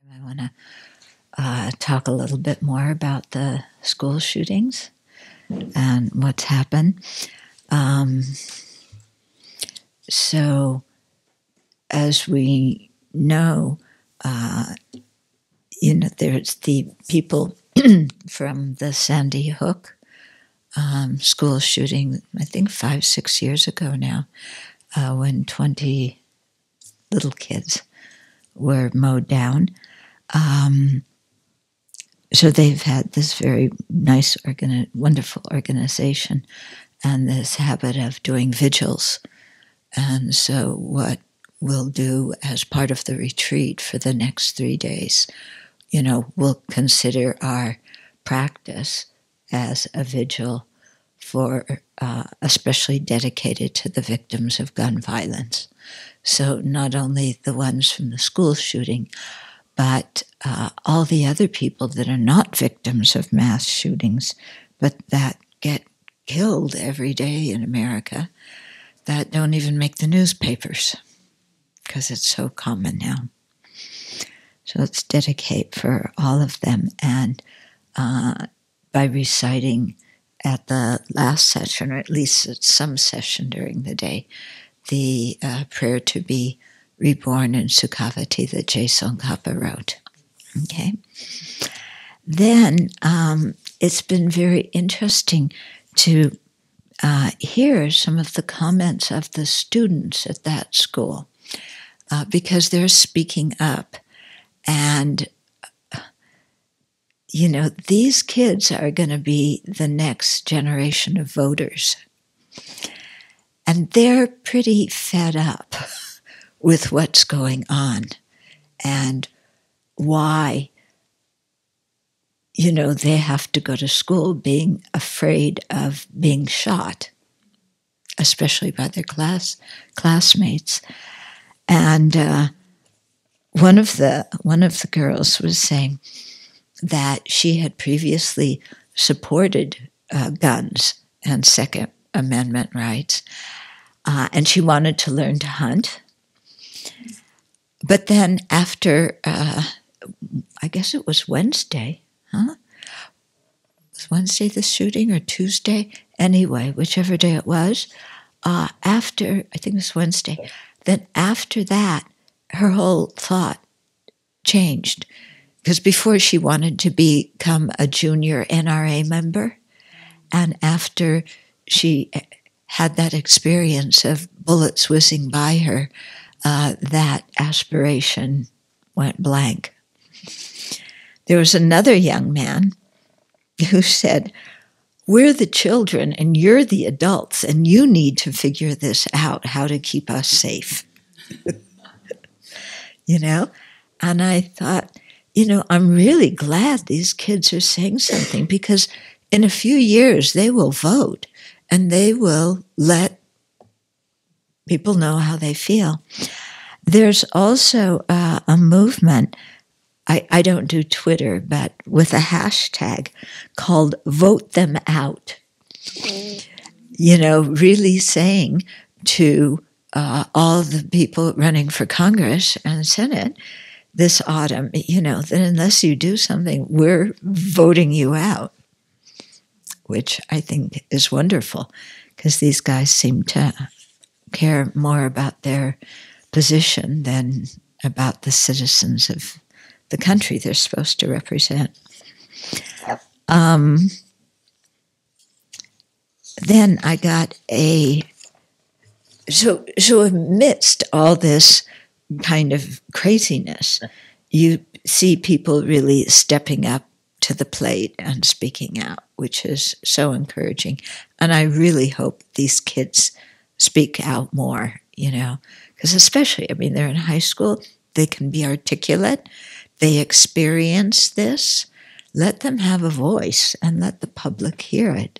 I want to talk a little bit more about the school shootings and what's happened. So, as we know, there's the people from the Sandy Hook school shooting, I think 5-6 years ago now, when 20 little kids were mowed down. So they've had this very nice, wonderful organization and this habit of doing vigils. And so what we'll do as part of the retreat for the next 3 days, we'll consider our practice as a vigil for especially dedicated to the victims of gun violence. So not only the ones from the school shooting, but all the other people that are not victims of mass shootings, but that get killed every day in America, that don't even make the newspapers because it's so common now. So let's dedicate for all of them. And by reciting at the last session, or at least at some session during the day, the prayer to be reborn in Sukhavati that Jay Tsongkhapa wrote. Okay. Then it's been very interesting to hear some of the comments of the students at that school because they're speaking up. And, these kids are going to be the next generation of voters. And they're pretty fed up with what's going on and why, they have to go to school being afraid of being shot, especially by their classmates. And one of the girls was saying that she had previously supported guns and Second Amendment rights, and she wanted to learn to hunt. But then after, I guess it was Wednesday, Was Wednesday the shooting or Tuesday? Anyway, whichever day it was, I think it was Wednesday, then after that, her whole thought changed. Because before she wanted to become a junior NRA member, and after she had that experience of bullets whizzing by her, that aspiration went blank. There was another young man who said, "We're the children and you're the adults, and you need to figure this out, how to keep us safe." And I thought, I'm really glad these kids are saying something, because in a few years they will vote and they will let people know how they feel. There's also a movement, I don't do Twitter, but with a hashtag called Vote Them Out. Really saying to all the people running for Congress and Senate this autumn, that unless you do something, we're voting you out, which I think is wonderful, because these guys seem to care more about their position than about the citizens of the country they're supposed to represent. Then I got so amidst all this kind of craziness, you see people really stepping up to the plate and speaking out, which is so encouraging. And I really hope these kids speak out more, because especially, they're in high school, they can be articulate, they experience this. Let them have a voice and let the public hear it.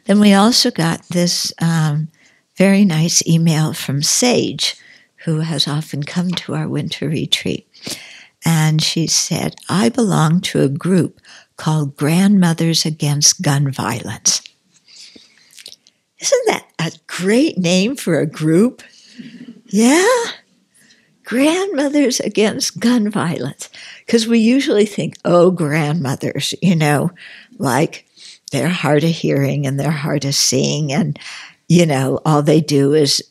Then we also got this very nice email from Sage, who has often come to our winter retreat. And she said, "I belong to a group called Grandmothers Against Gun Violence." Isn't that a great name for a group? Yeah? grandmothers against gun violence. Because we usually think, oh, grandmothers, like they're hard of hearing and they're hard of seeing. And, all they do is,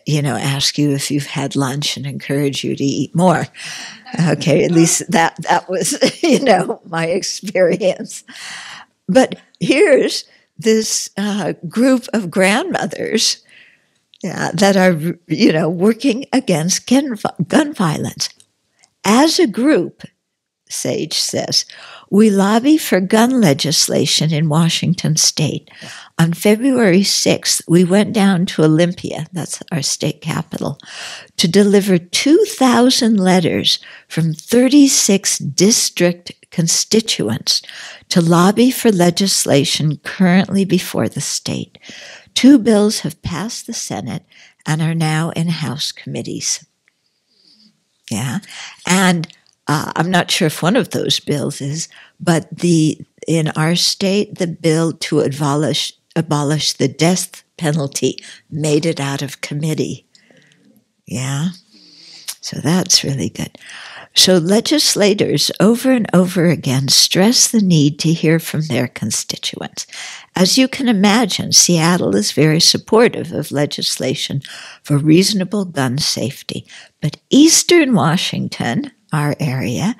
ask you if you've had lunch and encourage you to eat more. Okay, at least that was, my experience. But here's this group of grandmothers that are, working against gun violence. As a group, Sage says, we lobby for gun legislation in Washington state. On February 6th, we went down to Olympia, that's our state capital, to deliver 2,000 letters from 36 district constituents to lobby for legislation currently before the state. 2 bills have passed the Senate and are now in House committees. Yeah, and I'm not sure if one of those bills is, but in our state, the bill to abolish the death penalty made it out of committee. Yeah, so that's really good. So legislators over and over again stress the need to hear from their constituents. As you can imagine, Seattle is very supportive of legislation for reasonable gun safety, but Eastern Washington, our area,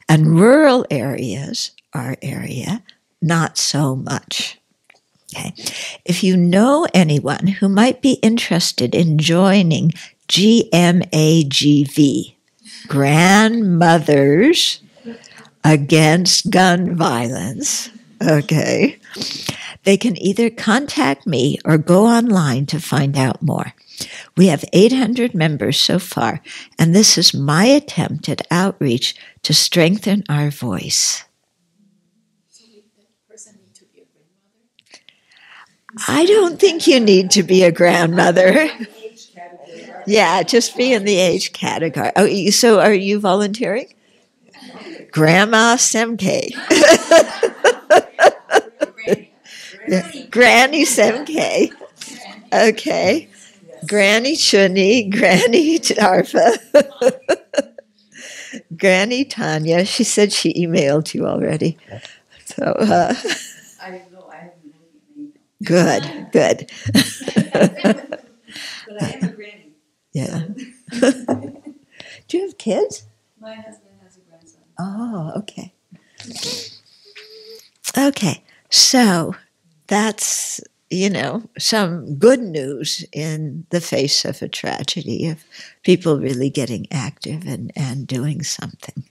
and rural areas, our area, not so much. Okay. If you know anyone who might be interested in joining GMAGV, Grandmothers Against Gun Violence, okay, they can either contact me or go online to find out more. We have 800 members so far, and this is my attempt at outreach to strengthen our voice. So would that person need to be a grandmother? I don't think you need to be a grandmother. Yeah, just be in the age category. Oh, so are you volunteering? Grandma Semke. Granny Semke. Okay. Granny Chuni, Granny Tarfa, Granny Tanya. She said she emailed you already. So, I don't know. I haven't good. But I am a granny. Yeah. Do you have kids? My husband has a grandson. Oh, okay. Okay, so that's, some good news in the face of a tragedy of people really getting active and doing something.